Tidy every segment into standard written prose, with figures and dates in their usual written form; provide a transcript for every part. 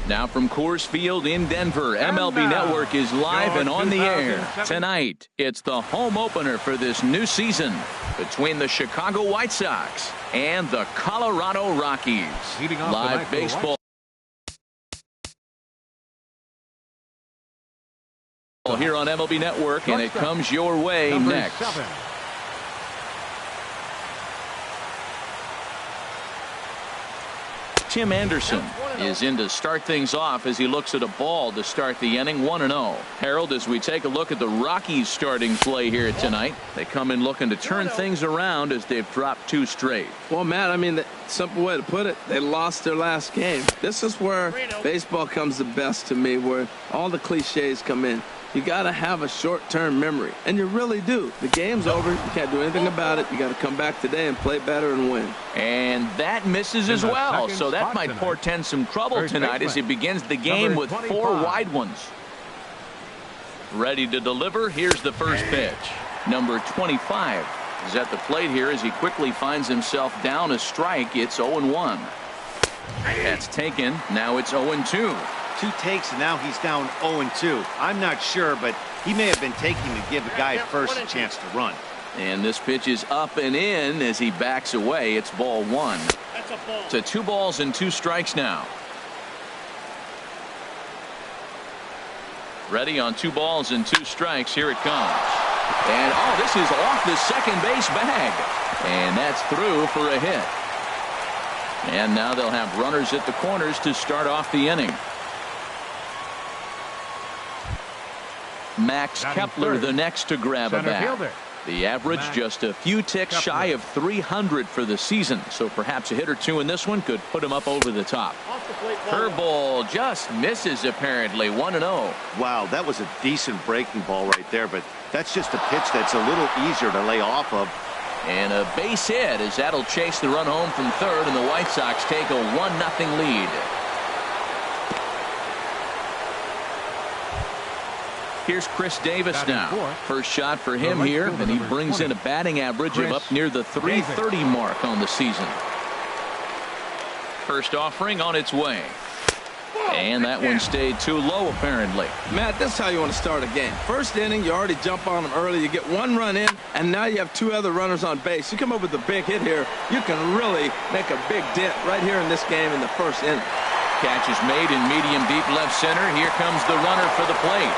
Now from Coors Field in Denver, MLB Network is live and on the air. Tonight, it's the home opener for this new season between the Chicago White Sox and the Colorado Rockies. Live baseball here on MLB Network, and it comes your way next. Tim Anderson is in to start things off as he looks at a ball to start the inning. 1-0. Harold, as we take a look at the Rockies starting play here tonight, they come in looking to turn things around as they've dropped 2 straight. Well, Matt, I mean, the simple way to put it, they lost their last game. This is where baseball comes the best to me, where all the cliches come in. You got to have a short-term memory, and you really do. The game's over. You can't do anything about it. You got to come back today and play better and win. And that misses as well, so that might portend some trouble tonight as he begins the game with 4 wide ones. Ready to deliver. Here's the first pitch. Number 25 is at the plate here as he quickly finds himself down a strike. It's 0-1. That's taken. Now it's 0-2. 2 takes, and now he's down 0-2. I'm not sure, but he may have been taking to give the guy at first a chance to run. And this pitch is up and in as he backs away. It's ball 1. To 2 balls and 2 strikes now. Ready on 2 balls and 2 strikes. Here it comes. And oh, this is off the second base bag. And that's through for a hit. And now they'll have runners at the corners to start off the inning. Max Kepler the next to grab a bat. The average just a few ticks shy of 300 for the season, so perhaps a hit or 2 in this one could put him up over the top. Curveball just misses apparently. 1-0. Wow, that was a decent breaking ball right there, but that's just a pitch that's a little easier to lay off of. And a base hit as that'll chase the run home from third, and the White Sox take a 1-0 lead. Here's Chris Davis now. First shot for him here, and he brings in a batting average of up near the .330 mark on the season. First offering on its way. And that one stayed too low apparently. Matt, this is how you want to start a game. First inning, you already jump on them early. You get 1 run in, and now you have 2 other runners on base. You come up with a big hit here, you can really make a big dent right here in this game in the first inning. Catch is made in medium deep left center. Here comes the runner for the plate.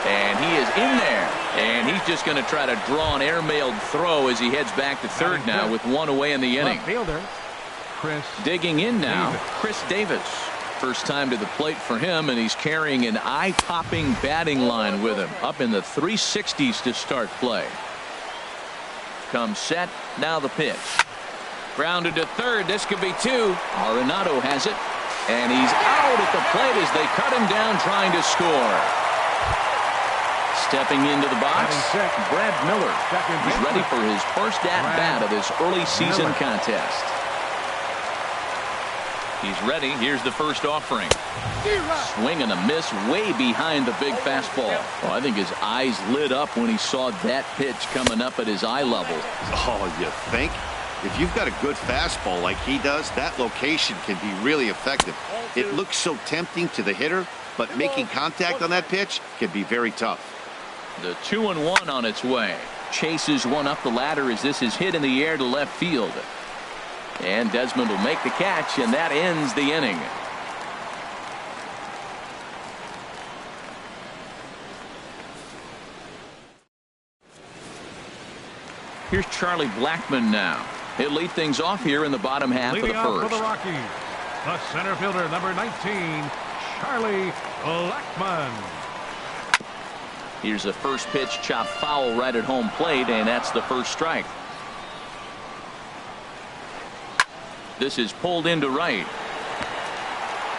And he is in there, and he's just going to try to draw an airmailed throw as he heads back to third now with 1 away in the inning. Digging in now, Chris Davis. First time to the plate for him, and he's carrying an eye-popping batting line with him, up in the 360s to start play. Comes set, now the pitch. Grounded to third, this could be 2. Arenado has it, and he's out at the plate as they cut him down trying to score. Stepping into the box, Brad Miller. He's ready for his first at-bat of this early season contest. He's ready. Here's the first offering. Swing and a miss way behind the big fastball. Well, I think his eyes lit up when he saw that pitch coming up at his eye level. Oh, you think? If you've got a good fastball like he does, that location can be really effective. It looks so tempting to the hitter, but making contact on that pitch can be very tough. The 2-1 on its way. Chases one up the ladder as this is hit in the air to left field. And Desmond will make the catch, and that ends the inning. Here's Charlie Blackmon now. He'll lead things off here in the bottom half of the first. For the Rockies, the center fielder, number 19, Charlie Blackmon. Here's a first pitch chopped foul right at home plate, and that's the first strike. This is pulled into right.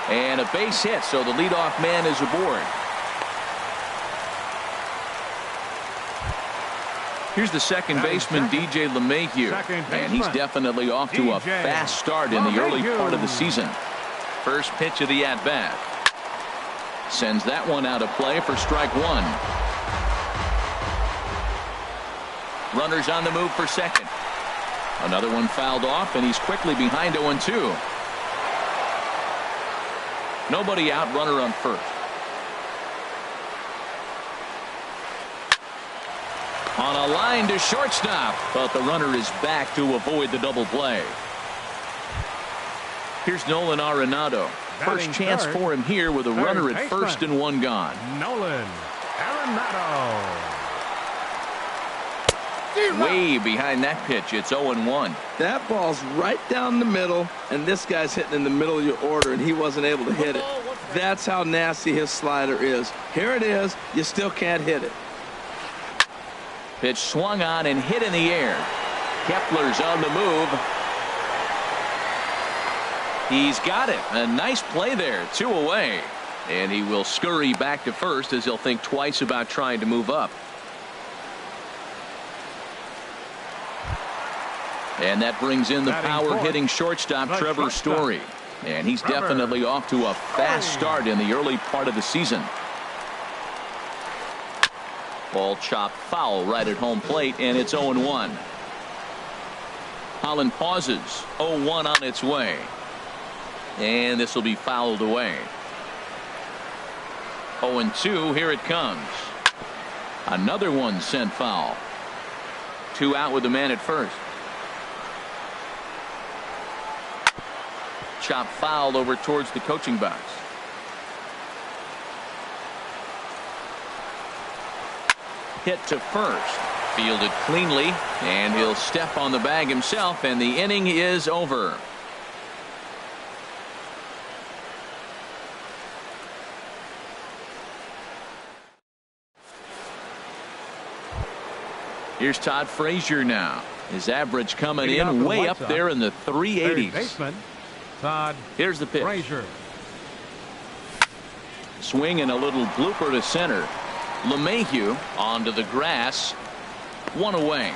And a base hit, so the leadoff man is aboard. Here's the second baseman, DJ LeMahieu, and he's definitely off to a fast start in the early part of the season. First pitch of the at-bat. Sends that one out of play for strike 1. Runners on the move for second. Another one fouled off, and he's quickly behind 0-2. Nobody out, runner on first. On a line to shortstop, but the runner is back to avoid the double play. Here's Nolan Arenado. First chance for him here with a runner at first and one gone. Nolan Arenado. Way behind that pitch. It's 0-1. That ball's right down the middle, and this guy's hitting in the middle of your order, and he wasn't able to hit it. That's how nasty his slider is. Here it is. You still can't hit it. Pitch swung on and hit in the air. Kepler's on the move. He's got it. A nice play there. 2 away. And he will scurry back to first as he'll think twice about trying to move up. And that brings in the power-hitting shortstop, Trevor Story. And he's definitely off to a fast start in the early part of the season. Ball chopped foul right at home plate, and it's 0-1. Holland pauses. 0-1 on its way. And this will be fouled away. 0-2. Here it comes. Another one sent foul. 2 out with the man at first. Chop foul over towards the coaching box. Hit to first. Fielded cleanly, and he'll step on the bag himself, and the inning is over. Here's Todd Frazier now. His average coming in way up there in the 380s. Todd. Here's the pitch. Frazier. Swing and a little blooper to center. LeMahieu onto the grass. 1 away.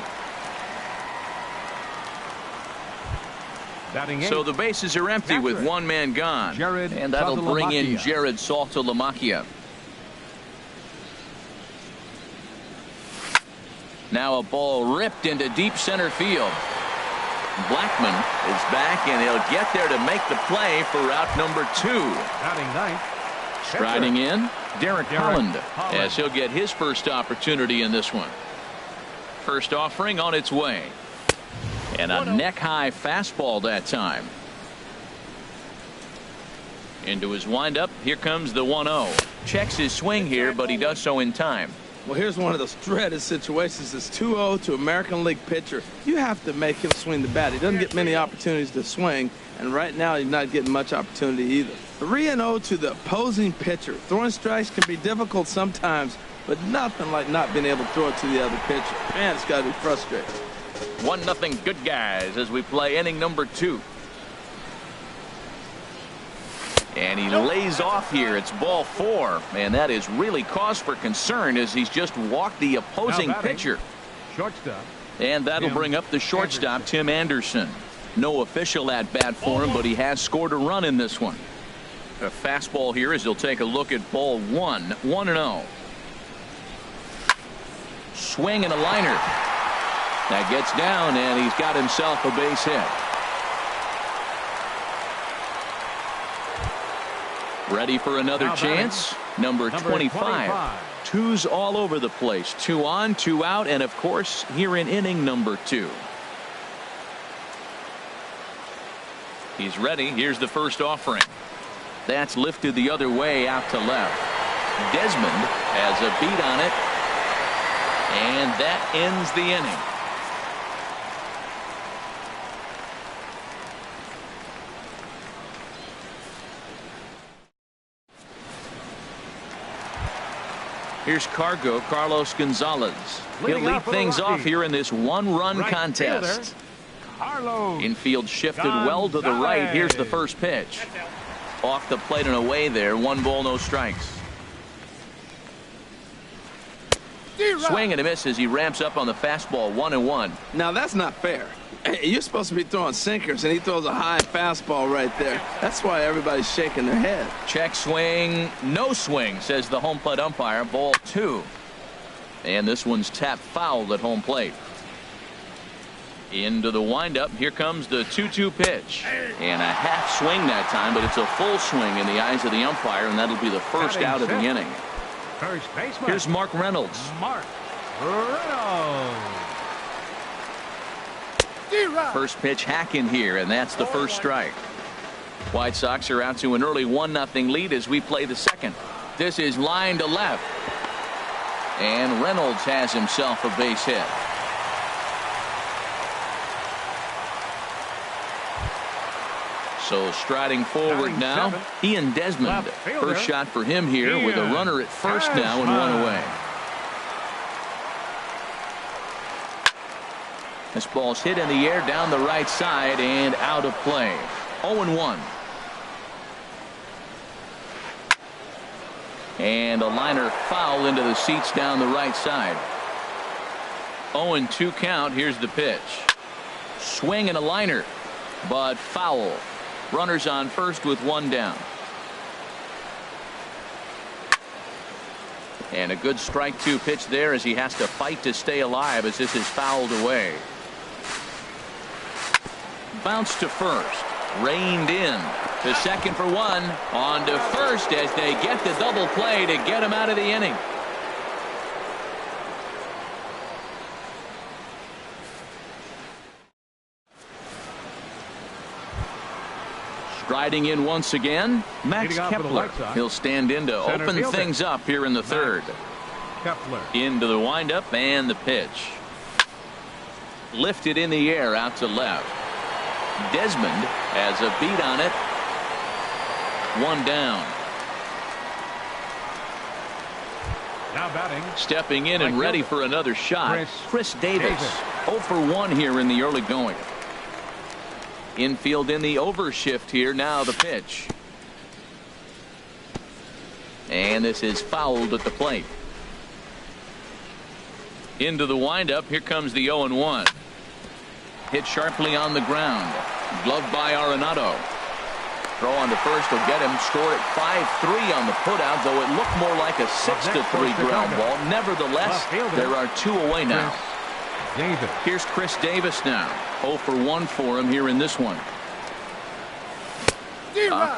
So the bases are empty with 1 man gone. And that'll bring in Jared Saltalamacchia. Now a ball ripped into deep center field. Blackman is back, and he'll get there to make the play for route number 2. Batting ninth. Striding in, Derek Holland, as he'll get his first opportunity in this one. First offering on its way. And a neck-high fastball that time. Into his windup. Here comes the 1-0. Checks his swing here, but he does so in time. Well, here's one of those dreaded situations. It's 2-0 to American League pitcher. You have to make him swing the bat. He doesn't get many opportunities to swing, and right now he's not getting much opportunity either. 3-0 to the opposing pitcher. Throwing strikes can be difficult sometimes, but nothing like not being able to throw it to the other pitcher. Man, it's got to be frustrating. 1-0 good guys as we play inning number 2. And he lays off here. It's ball 4. And that is really cause for concern as he's just walked the opposing pitcher. Shortstop. And that'll bring up the shortstop, Tim Anderson. No official at bat for him, but he has scored a run in this one. A fastball here as he'll take a look at ball 1. 1-0. Swing and a liner. That gets down, and he's got himself a base hit. Ready for another chance? Number 25. 2's all over the place. 2 on, 2 out, and of course here in inning number 2. He's ready. Here's the first offering. That's lifted the other way out to left. Desmond has a beat on it, and that ends the inning. Here's Carlos Gonzalez. He'll lead things off here in this 1-run contest. Infield shifted well to the right. Here's the first pitch. Off the plate and away there. 1 ball, no strikes. Swing and a miss as he ramps up on the fastball. 1-1. Now that's not fair. You're supposed to be throwing sinkers, and he throws a high fastball right there. That's why everybody's shaking their head. Check swing, no swing, says the home plate umpire. Ball 2. And this one's tapped foul at home plate. Into the windup. Here comes the 2-2 pitch. And a half swing that time, but it's a full swing in the eyes of the umpire, and that'll be the first out of the inning. First baseman. Here's Mark Reynolds. Mark Reynolds. First pitch hacking here, and that's the first strike. White Sox are out to an early 1-0 lead as we play the second. This is line to left. And Reynolds has himself a base hit. So striding forward now, Ian Desmond. First shot for him here with a runner at first now and one away. This ball's hit in the air down the right side and out of play. 0-1. And a liner foul into the seats down the right side. 0-2 count. Here's the pitch. Swing and a liner, but foul. Runners on first with one down. And a good strike two pitch there as he has to fight to stay alive as this is fouled away. Bounce to first. Reined in. To second for one. On to first as they get the double play to get him out of the inning. Striding in once again, Max Kepler. He'll stand in to open things up here in the third. Kepler. Into the windup and the pitch. Lifted in the air out to left. Desmond has a beat on it. One down. Now batting. Stepping in and ready for another shot. Chris Davis. 0 for 1 here in the early going. Infield in the overshift here. Now the pitch. And this is fouled at the plate. Into the windup. Here comes the 0-1. Hit sharply on the ground. Gloved by Arenado. Throw on to first will get him. Score at 5-3 on the putout, though it looked more like a 6-3 ground ball. Nevertheless, there are two away now. Here's Chris Davis now. 0 for 1 for him here in this one.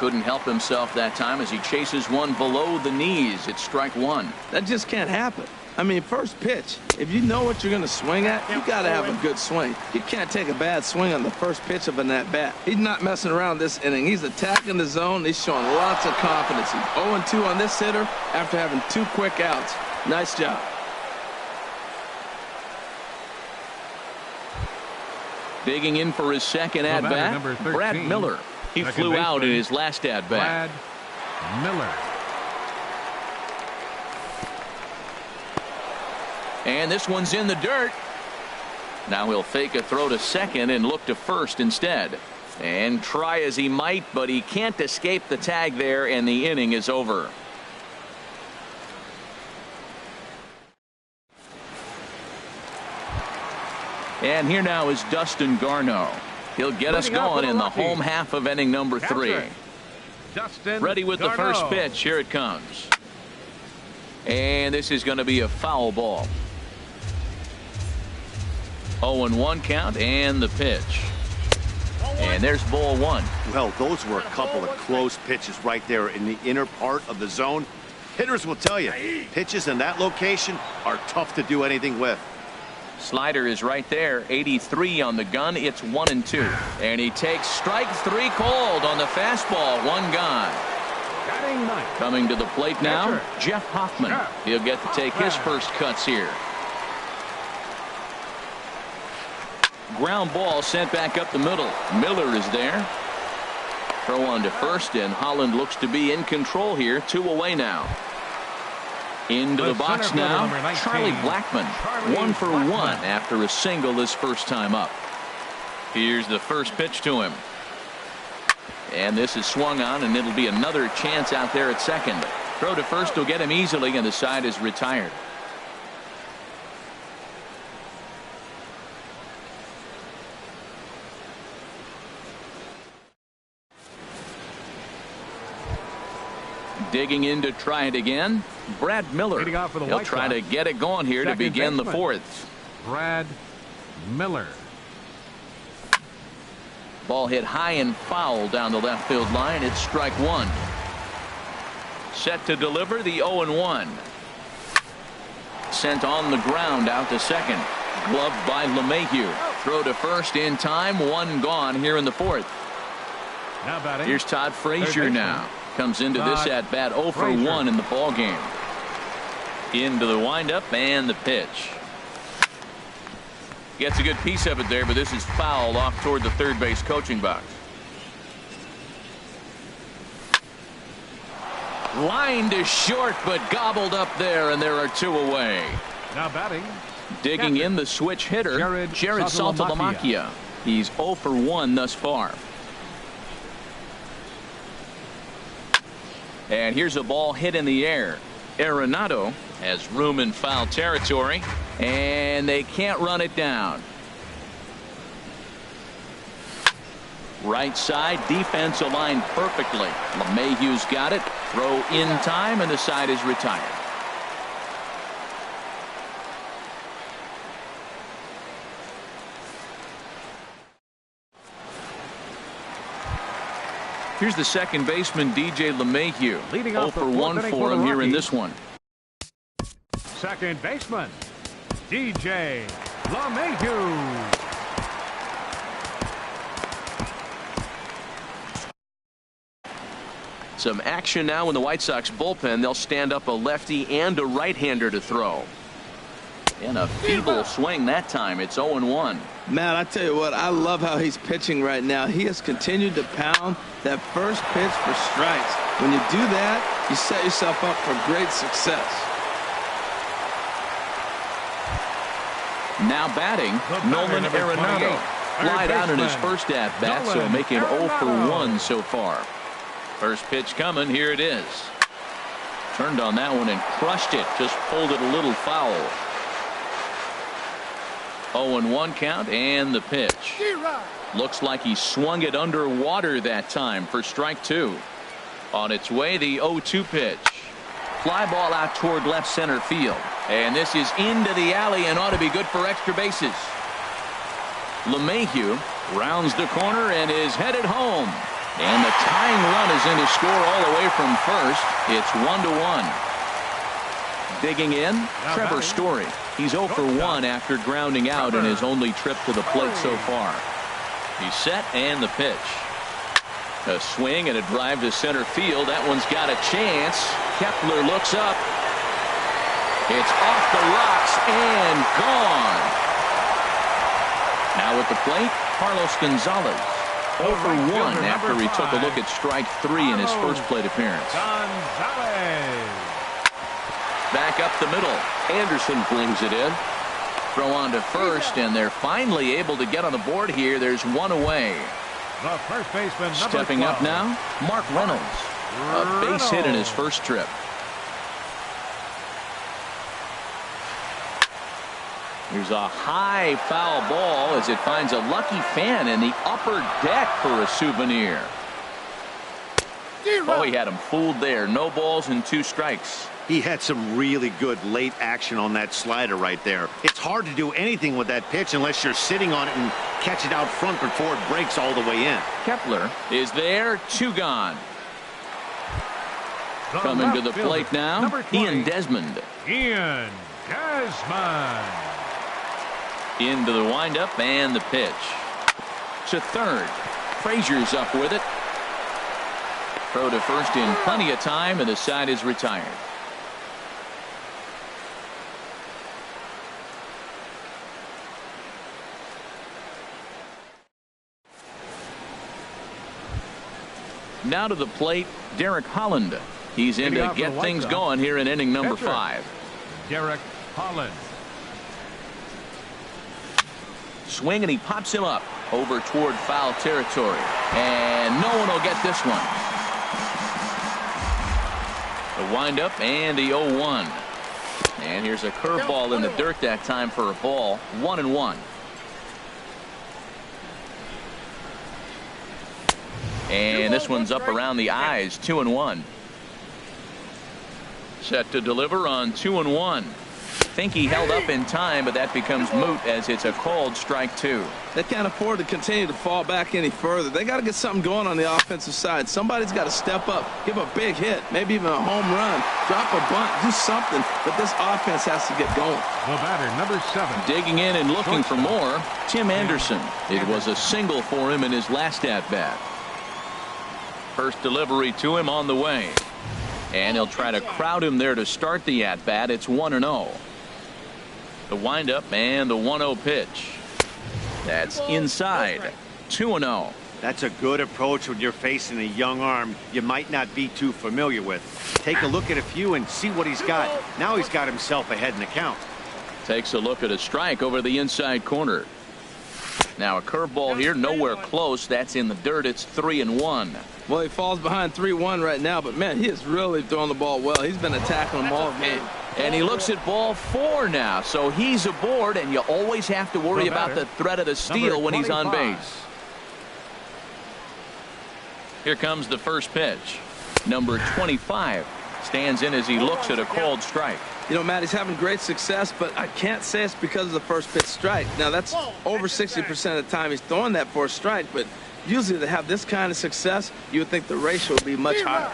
Couldn't help himself that time as he chases one below the knees. It's strike one. That just can't happen. I mean, first pitch, if you know what you're going to swing at, you got to have a good swing. You can't take a bad swing on the first pitch of an at-bat. He's not messing around this inning. He's attacking the zone. He's showing lots of confidence. He's 0-2 on this hitter after having 2 quick outs. Nice job. Digging in for his second at-bat, Brad Miller. He flew out in his last at-bat. Brad Miller. And this one's in the dirt. Now he'll fake a throw to second and look to first instead. And try as he might, but he can't escape the tag there, and the inning is over. And here now is Dustin Garneau. He'll get us going in the home half of inning number 3. Ready with the first pitch. Here it comes. And this is going to be a foul ball. 0-1 count and the pitch. And there's ball one. Well, those were a couple of close pitches right there in the inner part of the zone. Hitters will tell you, pitches in that location are tough to do anything with. Slider is right there. 83 on the gun. It's 1-2. And he takes strike 3 called on the fastball. One gone. Coming to the plate now, Jeff Hoffman. He'll get to take his first cuts here. Ground ball sent back up the middle. Miller is there. Throw on to first, and Holland looks to be in control here. 2 away now. Into the box now, Charlie Blackmon. 1 for 1 after a single his first time up. Here's the first pitch to him. And this is swung on, and it'll be another chance out there at second. Throw to first will get him easily, and the side is retired. Digging in to try it again, Brad Miller. He'll try to get it going here to begin the 4th. Brad Miller. Ball hit high and foul down the left field line. It's strike one. Set to deliver the 0-1. Sent on the ground out to second. Gloved by LeMahieu. Throw to first in time. One gone here in the fourth. Now batting. Here's Todd Frazier now. Comes into this at bat 0 for 1 in the ball game. Into the windup and the pitch. Gets a good piece of it there, but this is foul off toward the third base coaching box. Line to short, but gobbled up there, and there are 2 away. Now batting. Digging in the switch hitter, Jared Saltalamacchia. He's 0 for 1 thus far. And here's a ball hit in the air. Arenado has room in foul territory, and they can't run it down. Right side defense aligned perfectly. LeMahieu's got it. Throw in time, and the side is retired. Here's the second baseman, DJ LeMahieu. Leading 0 off for 1 for him here in this one. Second baseman, DJ LeMahieu. Some action now in the White Sox bullpen. They'll stand up a lefty and a right-hander to throw. And a feeble swing that time. It's 0-1. Matt, I tell you what, I love how he's pitching right now. He has continued to pound that first pitch for strikes. When you do that, you set yourself up for great success. Now batting, Nolan Arenado. Flied out in his first at-bat, so make him 0 for 1 so far. First pitch coming. Here it is. Turned on that one and crushed it. Just pulled it a little foul. 0-1 count and the pitch. Looks like he swung it underwater that time for strike 2. On its way, the 0-2 pitch. Fly ball out toward left center field. And this is into the alley and ought to be good for extra bases. LeMahieu rounds the corner and is headed home. And the tying run is in to score all the way from first. It's 1-1. Digging in, Trevor Story. He's 0 for 1 after grounding out in his only trip to the plate so far. He's set and the pitch. A swing and a drive to center field. That one's got a chance. Kepler looks up. It's off the rocks and gone. Now at the plate, Carlos Gonzalez. 0 for 1 after he took a look at strike 3 in his first plate appearance. Back up the middle. Anderson flings it in. Throw on to first, and they're finally able to get on the board here. There's 1 away. The first baseman, stepping up now, Mark Reynolds. A base hit in his first trip. Here's a high foul ball as it finds a lucky fan in the upper deck for a souvenir. Oh, he had him fooled there. No balls and 2 strikes. He had some really good late action on that slider right there. It's hard to do anything with that pitch unless you're sitting on it and catch it out front before it breaks all the way in. Kepler is there. 2 gone. Coming to the plate now, Ian Desmond. Ian Desmond. Into the windup and the pitch. To third. Frazier's up with it. Throw to first in plenty of time, and the side is retired. Now to the plate, Derek Holland. He's in to get things going here in inning number 5. Derek Holland. Swing, and he pops him up over toward foul territory. And no one will get this one. The windup and the 0-1. And here's a curveball in the dirt that time for a ball. 1-1. And this one's up around the eyes. 2-1. Set to deliver on 2-1. think he held up in time, but that becomes moot as it's a called strike 2. They can't afford to continue to fall back any further. They got to get something going on the offensive side. Somebody's got to step up, give a big hit, maybe even a home run, drop a bunt, do something. But this offense has to get going. The batter, number 7. Digging in and looking for more, Tim Anderson. It was a single for him in his last at-bat. First delivery to him on the way. And he'll try to crowd him there to start the at-bat. It's 1-0. The windup and the 1-0 pitch. That's inside. 2-0. That's a good approach when you're facing a young arm you might not be too familiar with. Take a look at a few and see what he's got. Now he's got himself ahead in the count. Takes a look at a strike over the inside corner. Now a curveball here, nowhere close. That's in the dirt. It's 3-1. Well, he falls behind 3-1 right now, but man, he is really throwing the ball well. He's been attacking them all game. And he looks at ball 4 now, so he's aboard, and you always have to worry about the threat of the steal when he's on base. Here comes the first pitch. Number 25 stands in as he looks at a called strike. You know, Matt, he's having great success, but I can't say it's because of the first pitch strike. Now, that's over 60% of the time he's throwing that for a strike, but usually to have this kind of success, you would think the ratio would be much higher.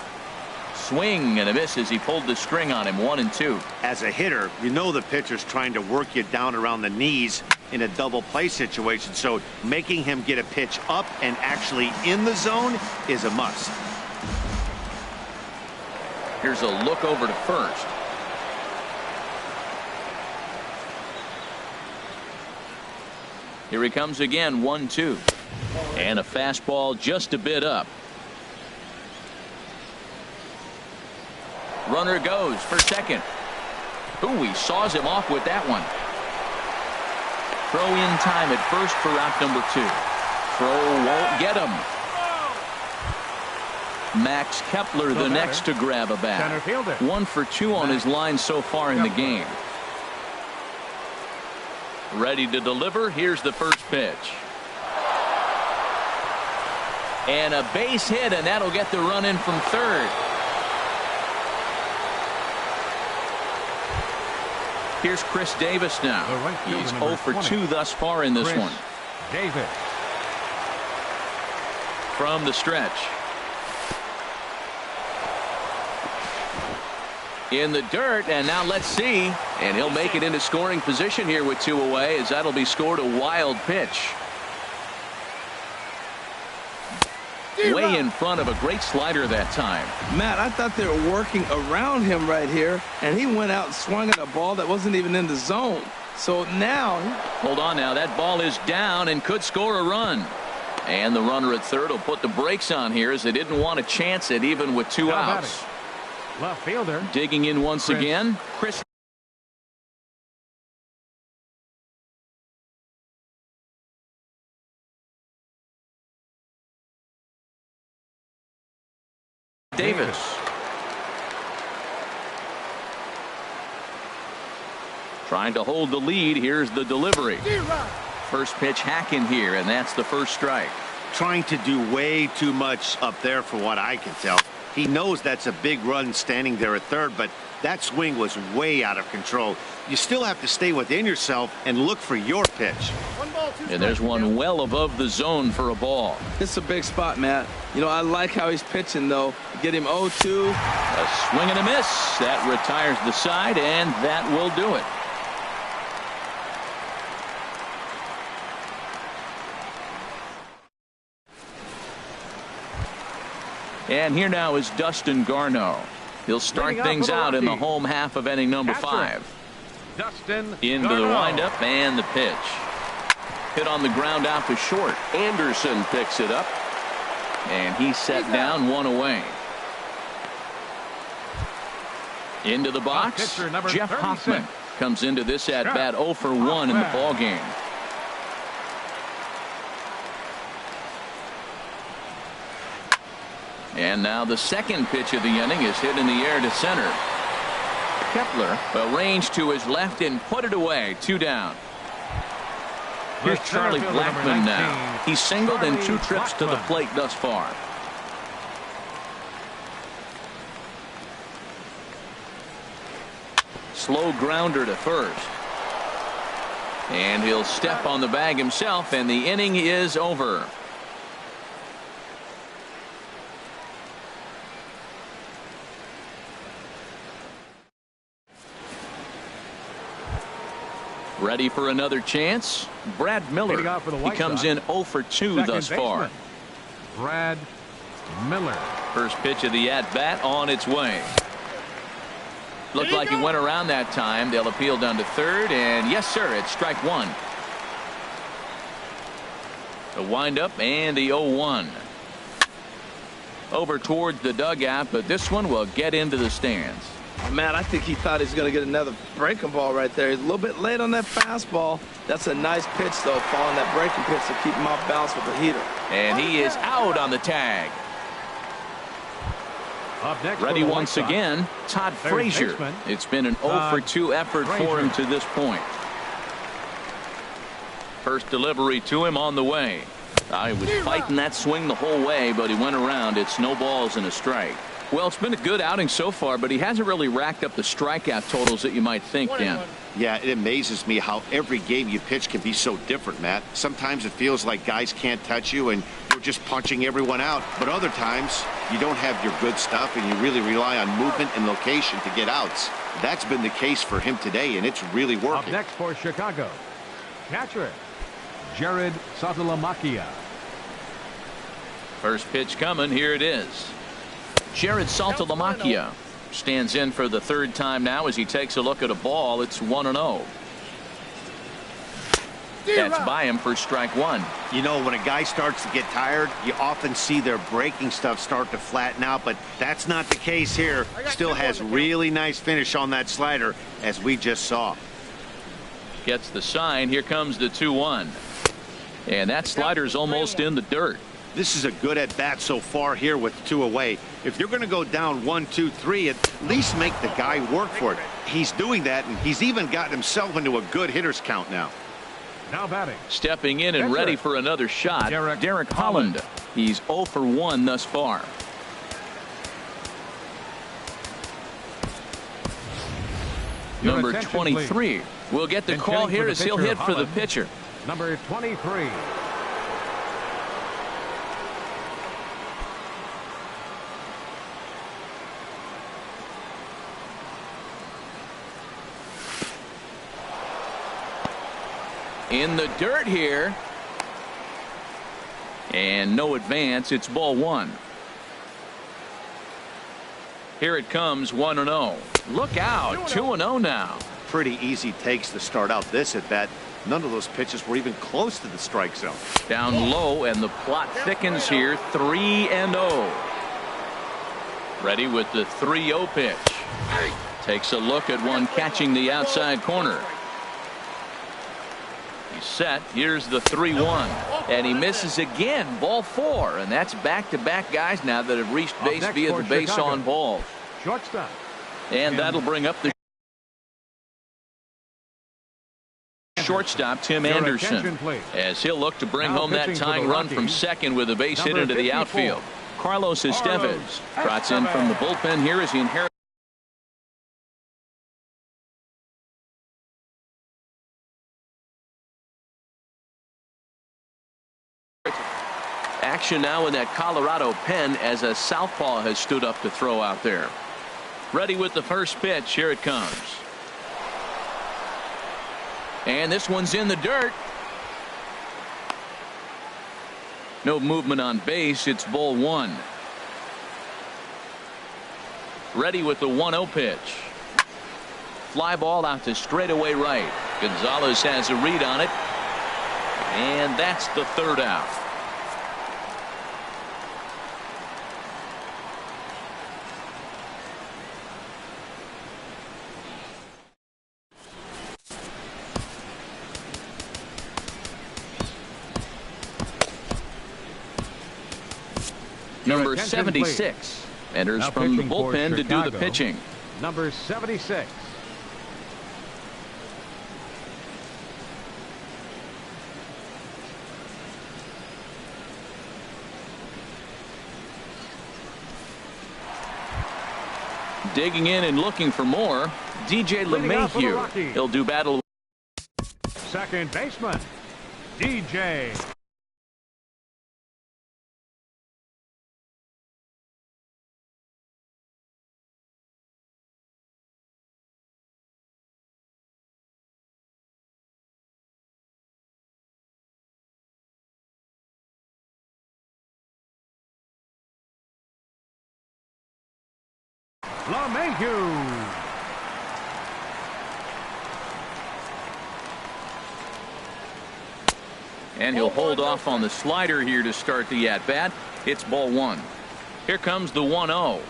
Swing and a miss as he pulled the string on him. 1-2. As a hitter, you know the pitcher's trying to work you down around the knees in a double play situation, so making him get a pitch up and actually in the zone is a must. Here's a look over to first. Here he comes again. 1-2. And a fastball just a bit up. Runner goes for second. Ooh, he saws him off with that one. Throw in time at first for out number 2. Throw won't get him. Max Kepler the next to grab a bat. 1 for 2 on his line so far in the game. Ready to deliver. Here's the first pitch. And a base hit, and that'll get the run in from third. Here's Chris Davis now. He's 0 for 2 thus far in this one. Davis. From the stretch. In the dirt, and now let's see. And he'll make it into scoring position here with 2 away, as that'll be scored. A wild pitch. Way in front of a great slider that time. Matt, I thought they were working around him right here, and he went out and swung at a ball that wasn't even in the zone. So now... Hold on now. That ball is down and could score a run. And the runner at third will put the brakes on here as they didn't want to chance it even with 2 outs. Left fielder. Digging in once again. Chris Davis. Trying to hold the lead. Here's the delivery. First pitch hack in here, and that's the first strike. Trying to do way too much up there for what I can tell. He knows that's a big run standing there at third, but that swing was way out of control. You still have to stay within yourself and look for your pitch. And there's one well above the zone for a ball. It's a big spot, Matt. You know, I like how he's pitching, though. Get him 0-2. A swing and a miss. That retires the side, and that will do it. And here now is Dustin Garneau. He'll start things out in the home half of inning number 5. Dustin into Garneau. the windup and the pitch. Hit on the ground out to short. Anderson picks it up. And he's set down 1 away. Into the box. Jeff Hoffman comes into this at bat 0 for 1 in the ball game. And now the second pitch of the inning is hit in the air to center. Kepler arranged to his left and put it away. 2 down. Here's Charlie Blackmon now. He's singled in 2 trips to the plate thus far. Slow grounder to first. And he'll step on the bag himself, and the inning is over. Ready for another chance? Brad Miller. He comes in 0 for 2 thus far. Brad Miller. First pitch of the at-bat on its way. Looked like he went around that time. They'll appeal down to third, and yes, sir, it's strike one. The windup and the 0-1. Over towards the dugout, but this one will get into the stands. Man, I think he thought he was going to get another breaking ball right there. He's a little bit late on that fastball. That's a nice pitch, though, following that breaking pitch to keep him off balance with the heater. And he is out on the tag. Up next ready once again, Todd Frazier. It's been an 0 for 2 effort for him to this point. First delivery to him on the way. He was fighting that swing the whole way, but he went around. It's no balls and a strike. Well, it's been a good outing so far, but he hasn't really racked up the strikeout totals that you might think, Dan. Yeah, it amazes me how every game you pitch can be so different, Matt. Sometimes it feels like guys can't touch you and you're just punching everyone out. But other times you don't have your good stuff and you really rely on movement and location to get outs. That's been the case for him today, and it's really working. Up next for Chicago, catcher Jared Saltalamacchia. First pitch coming. Here it is. Jared Saltalamacchia stands in for the third time now as he takes a look at a ball. It's 1-0. That's by him for strike one. You know, when a guy starts to get tired, you often see their breaking stuff start to flatten out, but that's not the case here. Still has really nice finish on that slider, as we just saw. Gets the sign. Here comes the 2-1. And that slider's almost in the dirt. This is a good at-bat so far here with 2 away. If you're going to go down 1, 2, 3, at least make the guy work for it. He's doing that, and he's even gotten himself into a good hitter's count now. Now batting. Stepping in and ready for another shot, Derek Holland. He's 0 for 1 thus far. Number 23 will get the call here as he'll hit for the pitcher. Number 23. In the dirt here. And no advance. It's ball one. Here it comes, 1-0. Look out, 2-0 now. Pretty easy takes to start out this at bat. None of those pitches were even close to the strike zone. Down low, and the plot thickens here, 3-0. Ready with the 3-0 pitch. Takes a look at one catching the outside corner. He's set. Here's the 3-1. And he misses again. Ball 4. And that's back-to-back guys now that have reached base via the base on balls. Shortstop. And that'll bring up the shortstop, Tim Anderson, as he'll look to bring home that tying run from second with a base hit into the outfield. Carlos Estevez trots in from the bullpen here as he inherits. Action now in that Colorado pen as a southpaw has stood up to throw out there. Ready with the first pitch. Here it comes. And this one's in the dirt. No movement on base. It's ball one. Ready with the 1-0 pitch. Fly ball out to straightaway right. Gonzalez has a read on it. And that's the third out. Number 76 enters from the bullpen to do the pitching. Number 76. Digging in and looking for more. DJ LeMahieu. He'll do battle. Second baseman, DJ. LeMahieu. And he'll hold off on the slider here to start the at-bat. It's ball one. Here comes the 1-0.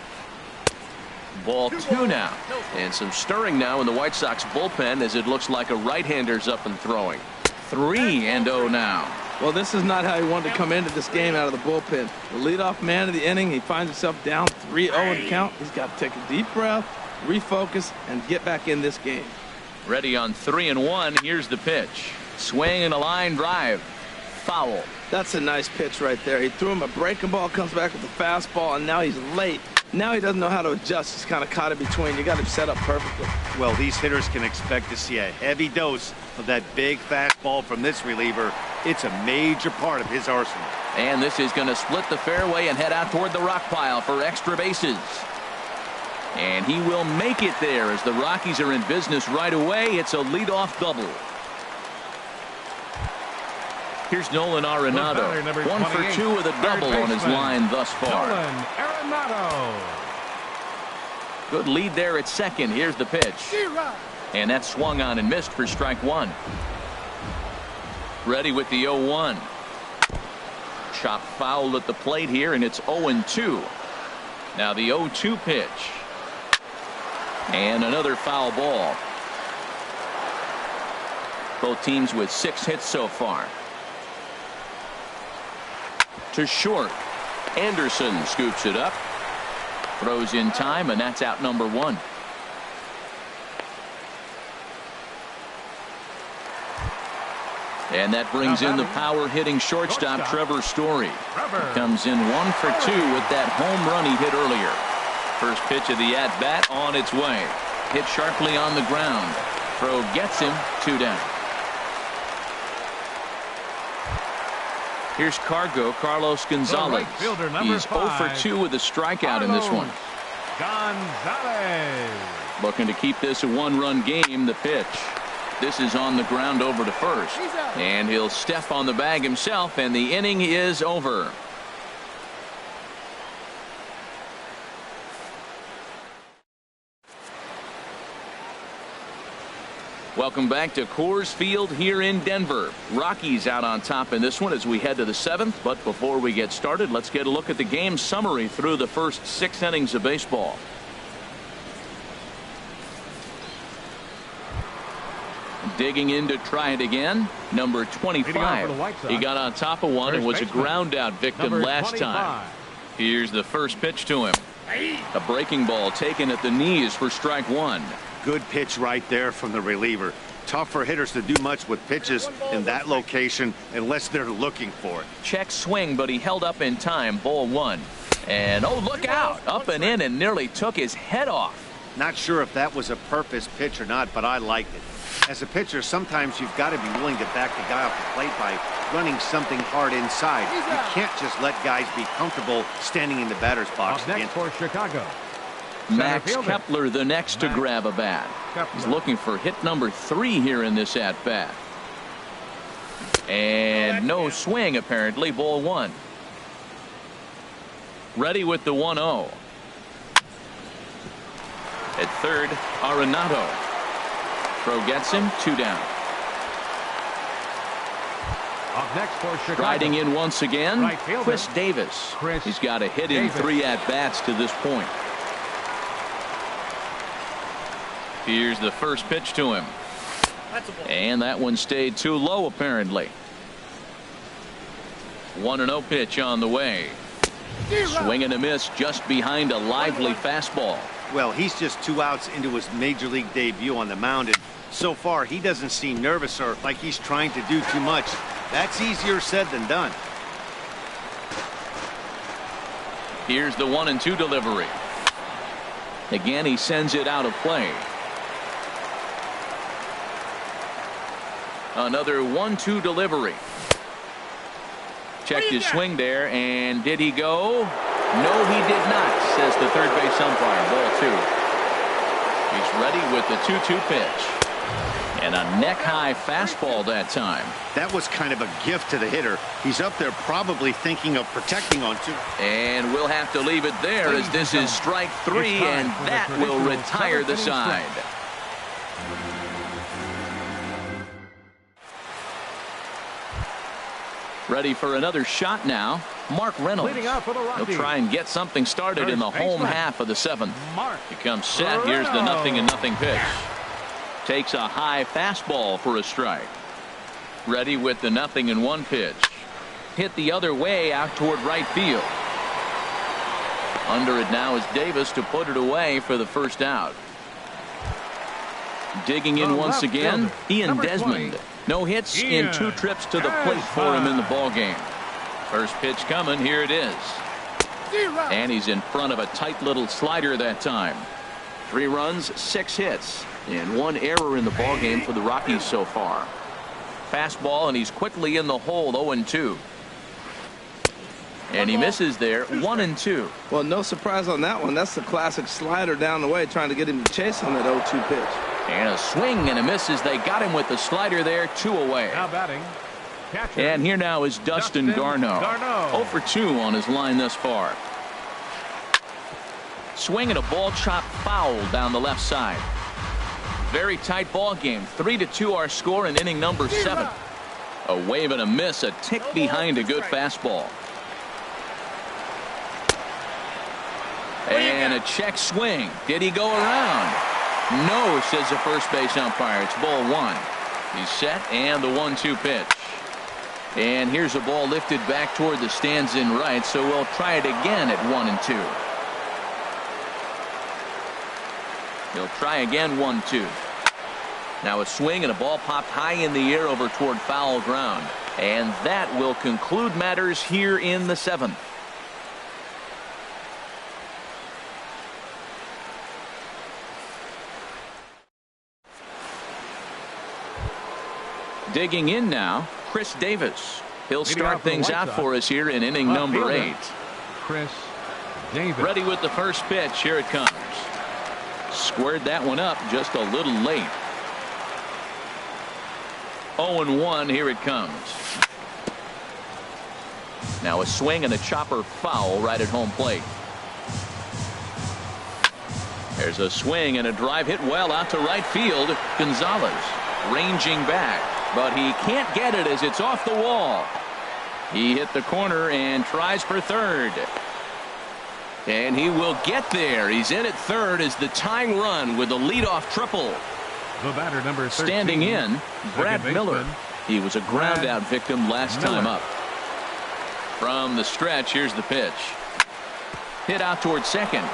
Ball two now. And some stirring now in the White Sox bullpen as it looks like a right-hander's up and throwing. 3-0 now. Well, this is not how he wanted to come into this game out of the bullpen. The leadoff man of the inning, he finds himself down 3-0 in count. He's got to take a deep breath, refocus, and get back in this game. Ready on 3-1. Here's the pitch. Swing and a line drive. Foul. That's a nice pitch right there. He threw him a breaking ball, comes back with a fastball, and now he's late. Now he doesn't know how to adjust. He's kind of caught in between. You got him set up perfectly. Well, these hitters can expect to see a heavy dose of that big fastball from this reliever. It's a major part of his arsenal. And this is going to split the fairway and head out toward the rock pile for extra bases. And he will make it there as the Rockies are in business right away. It's a leadoff double. Here's Nolan Arenado. 1 for 2 with a double on his line thus far. Nolan Arenado. Good lead there at second. Here's the pitch. And that swung on and missed for strike one. Ready with the 0-1. Chop foul at the plate here, and it's 0-2. Now the 0-2 pitch. And another foul ball. Both teams with 6 hits so far. To short. Anderson scoops it up. Throws in time, and that's out number 1. And that brings in the power hitting shortstop Trevor Story. Comes in 1 for 2 with that home run he hit earlier. First pitch of the at bat on its way. Hit sharply on the ground. Throw gets him. 2 down. Here's Carlos Gonzalez. He's 0 for 2 with a strikeout in this one. Gonzalez. Looking to keep this a 1-run game. The pitch. This is on the ground over to first. And he'll step on the bag himself, and the inning is over. Welcome back to Coors Field here in Denver. Rockies out on top in this one as we head to the 7th. But before we get started, let's get a look at the game summary through the first 6 innings of baseball. Digging in to try it again. Number 25. He got on top of one and was a ground out victim last time. Here's the first pitch to him. A breaking ball taken at the knees for strike 1. Good pitch right there from the reliever. Tough for hitters to do much with pitches in that location unless they're looking for it. Check swing, but he held up in time. Ball 1. And oh, look out. Up and in and nearly took his head off. Not sure if that was a purpose pitch or not, but I liked it. As a pitcher, sometimes you've got to be willing to back the guy off the plate by running something hard inside. You can't just let guys be comfortable standing in the batter's box. Next for Chicago. Max Kepler the next to grab a bat. He's looking for hit number 3 here in this at bat. And no swing apparently. Ball 1. Ready with the 1-0. At third, Arenado. Throw gets him. 2 down. Up next for Chicago. Riding in once again, Right fielder, Chris Davis. He's got a hit in Davis. 3 at-bats to this point. Here's the first pitch to him. And that one stayed too low apparently. 1-0 pitch on the way. Swing and a miss just behind a lively fastball. Well, he's just 2 outs into his major league debut on the mound, and so far he doesn't seem nervous or like he's trying to do too much. That's easier said than done. Here's the 1-2 delivery. Again, he sends it out of play. Another 1-2 delivery. Checked his swing there, and did he go? No, he did not, says the third base umpire. Ball 2. He's ready with the 2-2 pitch. And a neck-high fastball that time. That was kind of a gift to the hitter. He's up there probably thinking of protecting on 2. And we'll have to leave it there as this is strike 3, and that will retire the side. Ready for another shot now. Mark Reynolds. He'll try and get something started in the home half of the 7th. He comes set. Here's the 0-0 pitch. Takes a high fastball for a strike. Ready with the 0-1 pitch. Hit the other way out toward right field. Under it now is Davis to put it away for the first out. Digging in once again, Ian Desmond. No hits in 2 trips to the plate for him in the ballgame. First pitch coming. Here it is. And he's in front of a tight little slider that time. 3 runs, 6 hits, and 1 error in the ballgame for the Rockies so far. Fastball, and he's quickly in the hole. 0-2. And he misses there. 1-2. Well, no surprise on that one. That's the classic slider down the way, trying to get him to chase on that 0-2 pitch. And a swing and a miss as they got him with the slider there. 2 away. Now batting. Catcher. And here now is Dustin Garneau. 0 for 2 on his line thus far. Swing and a ball chopped foul down the left side. Very tight ball game. 3-2 our score in inning number 7. A wave and a miss, a tick behind a good fastball. And a check swing. Did he go around? No, says the first base umpire. It's ball 1. He's set, and the 1-2 pitch. And here's a ball lifted back toward the stands in right, so we'll try it again at 1-2. He'll try again. 1-2. Now a swing and a ball popped high in the air over toward foul ground. And that will conclude matters here in the 7th. Digging in now, Chris Davis. He'll start things out for us here in inning number 8. Chris Davis. Ready with the first pitch. Here it comes. Squared that one up just a little late. 0-1. Here it comes. Now a swing and a chopper foul right at home plate. There's a swing and a drive hit well out to right field. Gonzalez ranging back, but he can't get it as it's off the wall. He hit the corner and tries for third. And he will get there. He's in at third as the tying run with a leadoff triple. The batter, number 13. Standing in, Brad Miller. He was a ground out victim last time up. From the stretch, here's the pitch. Hit out toward second.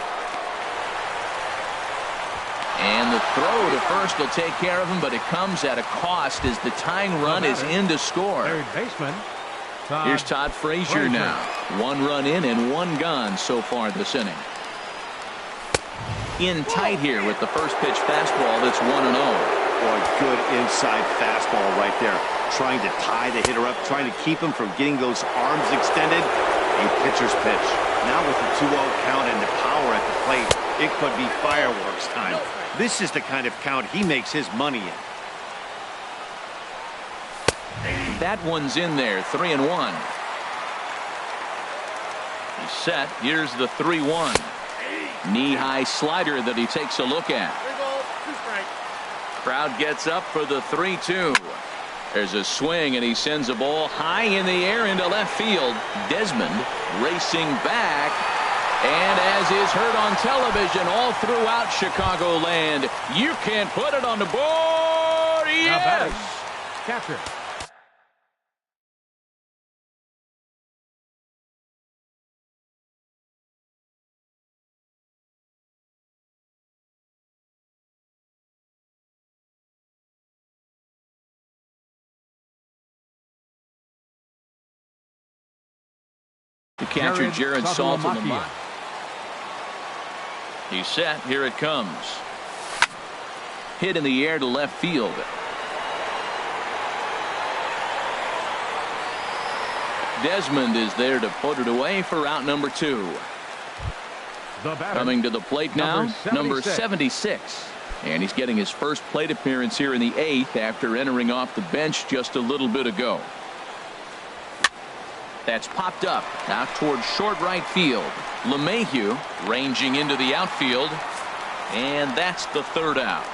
And the throw to first will take care of him, but it comes at a cost as the tying run is in to score. Third baseman. Here's Todd Frazier now. 1 run in and 1 gone so far this inning. In tight here with the first pitch fastball that's 1-0. Boy, good inside fastball right there. Trying to tie the hitter up, trying to keep him from getting those arms extended. A pitcher's pitch. Now with the 2-0 count and the power at the plate, it could be fireworks time. This is the kind of count he makes his money in. That one's in there. 3-1. He's set. Here's the 3-1. Knee-high slider that he takes a look at. Crowd gets up for the 3-2. There's a swing, and he sends a ball high in the air into left field. Desmond racing back. And as is heard on television all throughout Chicagoland, you can put it on the board. Yes! Catcher. The catcher, Jared Saltalamacchia. He's set. Here it comes. Hit in the air to left field. Desmond is there to put it away for out number 2. Coming to the plate now, number 76. And he's getting his first plate appearance here in the 8th after entering off the bench just a little bit ago. That's popped up out towards short right field. LeMahieu ranging into the outfield. And that's the 3rd out.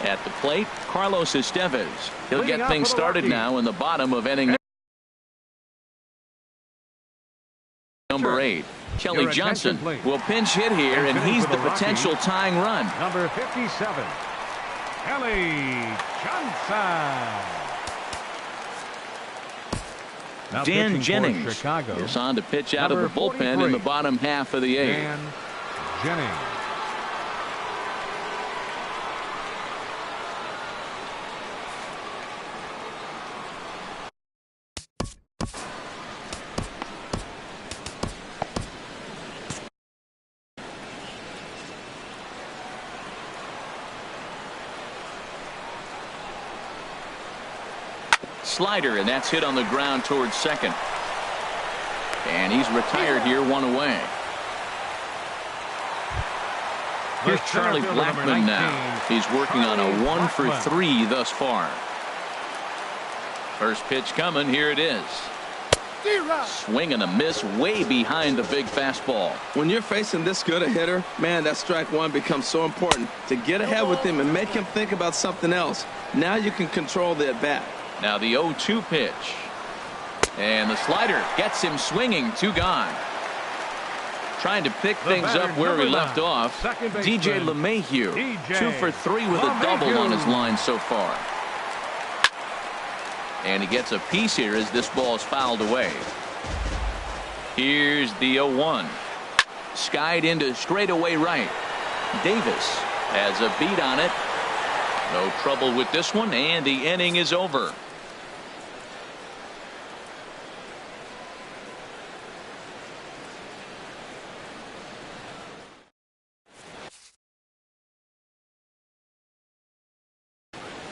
At the plate, Carlos Estevez. He'll get things started now in the bottom of inning number 8. Kelly Johnson will pinch hit here, and he's the potential tying run. Number 57, Kelly Johnson. Dan Jennings is on to pitch out of the bullpen in the bottom half of the 8th. Dan Jennings. Slider, and that's hit on the ground towards second. And he's retired here, 1 away. Here's Charlie Blackmon now. He's working on a 1 for 3 thus far. First pitch coming. Here it is. Swing and a miss way behind the big fastball. When you're facing this good a hitter, man, that strike one becomes so important to get ahead with him and make him think about something else. Now you can control the at-bat. Now the 0-2 pitch. And the slider gets him swinging. 2 gone. Trying to pick things up where we left off. DJ LeMahieu. 2 for 3 with a double on his line so far. And he gets a piece here as this ball is fouled away. Here's the 0-1. Skied into straightaway right. Davis has a beat on it. No trouble with this one, and the inning is over.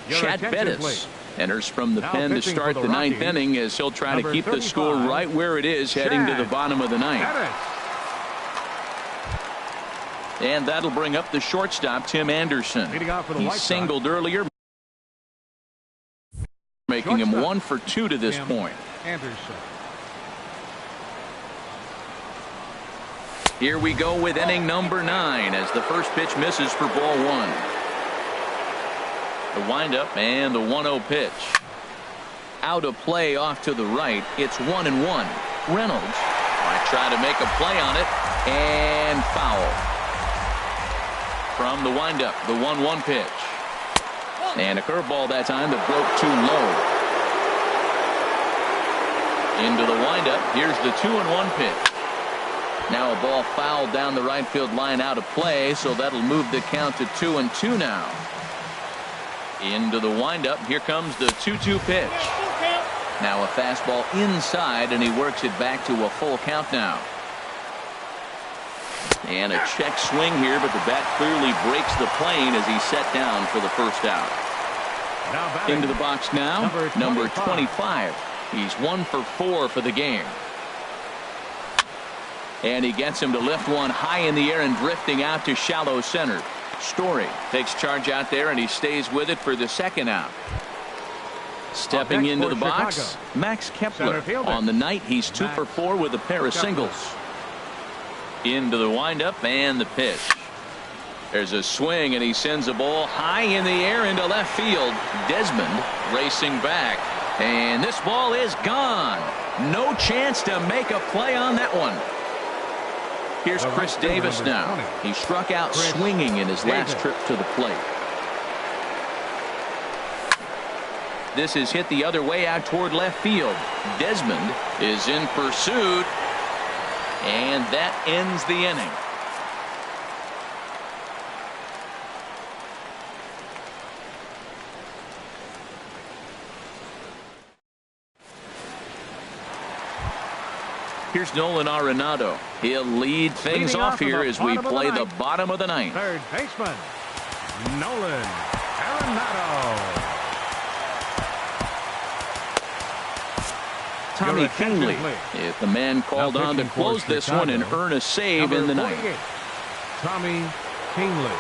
Chad Bettis enters from the pen to start the 9th inning as he'll try to keep the score right where it is heading to the bottom of the 9th. And that'll bring up the shortstop, Tim Anderson. He singled earlier, making him 1 for 2 to this point. Here we go with inning number 9 as the first pitch misses for ball 1. The windup and the 1-0 pitch. Out of play off to the right. It's 1-1. Reynolds might try to make a play on it, and foul. From the windup, the 1-1 pitch. And a curveball that time that broke too low. Into the windup. Here's the 2-1 pitch. Now a ball fouled down the right field line out of play, so that'll move the count to 2-2 now. Into the windup. Here comes the 2-2 pitch. Now a fastball inside, and he works it back to a full count now. And a check swing here, but the bat clearly breaks the plane as he's set down for the first out. Into the box now, number 25. He's 1 for 4 for the game. And he gets him to lift one high in the air and drifting out to shallow center. Story takes charge out there, and he stays with it for the 2nd out. Stepping into the box, Max Kepler. On the night, he's 2 for 4 with a pair of singles. Into the windup and the pitch. There's a swing, and he sends a ball high in the air into left field. Desmond racing back, and this ball is gone. No chance to make a play on that one. Here's Chris Davis now. He struck out swinging in his last trip to the plate. This is hit the other way out toward left field. Desmond is in pursuit, and that ends the inning. Here's Nolan Arenado. He'll lead things off here as we play the bottom of the ninth. Third baseman, Nolan Arenado. Tommy Kingley is the man called on to close this one and earn a save in the ninth. Tommy Kingley.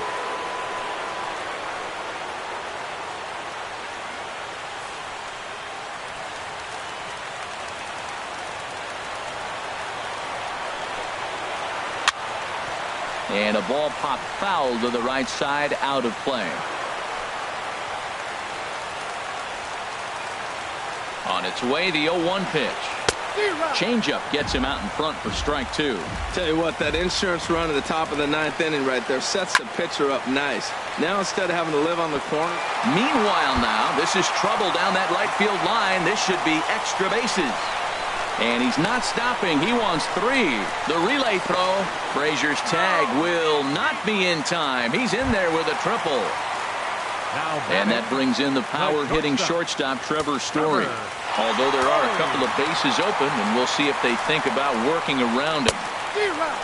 And a ball popped foul to the right side, out of play. On its way, the 0-1 pitch. Changeup gets him out in front for strike two. Tell you what, that insurance run at the top of the ninth inning right there sets the pitcher up nice. Now instead of having to live on the corner. Meanwhile now, this is trouble down that right field line. This should be extra bases. And he's not stopping. He wants three. The relay throw. Frazier's tag will not be in time. He's in there with a triple. And that brings in the power-hitting shortstop, Trevor Story. Although there are a couple of bases open, and we'll see if they think about working around him.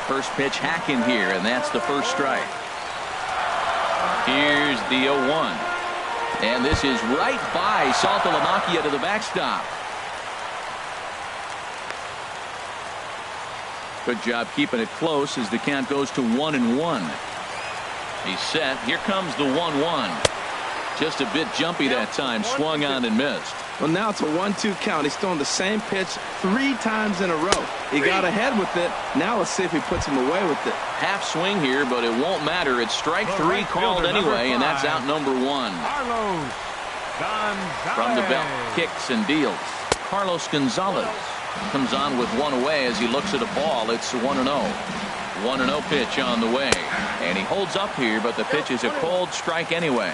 First pitch hacking here, and that's the first strike. Here's the 0-1. And this is right by Saltalamacchia to the backstop. Good job keeping it close as the count goes to 1-1. He's set. Here comes the 1-1. Just a bit jumpy that time. Swung on and missed. Well, now it's a 1-2 count. He's throwing the same pitch 3 times in a row. He got ahead with it. Now let's see if he puts him away with it. Half swing here, but it won't matter. It's strike 3 called anyway, and that's out number 1. From the belt, kicks and deals. Carlos Gonzalez comes on with one away as he looks at a ball. It's 1-0. 1-0 pitch on the way. And he holds up here, but the pitch is a cold strike anyway.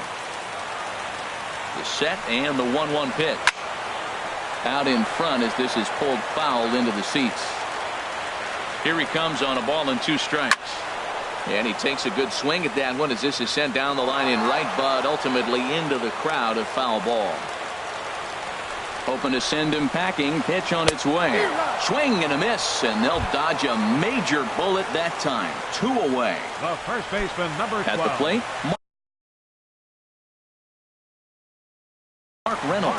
The set and the 1-1 pitch. Out in front as this is pulled foul into the seats. Here he comes on a ball and 2 strikes. And he takes a good swing at that one as this is sent down the line in right, but ultimately into the crowd, a foul ball. Hoping to send him packing. Pitch on its way. Swing and a miss, and they'll dodge a major bullet that time. 2 away. The first baseman, number 12. At the plate, Mark Reynolds.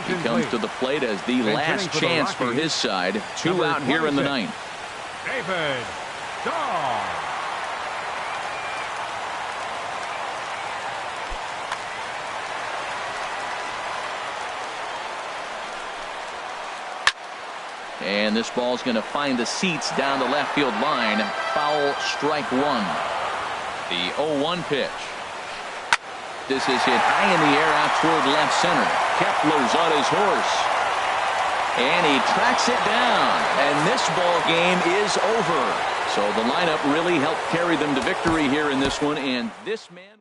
He comes to the plate as the last chance for his side. 2 out here in the ninth. David Dahl. And this ball's going to find the seats down the left field line. Foul, strike 1. The 0-1 pitch. This is hit high in the air out toward left center. Kepler's on his horse. And he tracks it down. And this ball game is over. So the lineup really helped carry them to victory here in this one. And this man...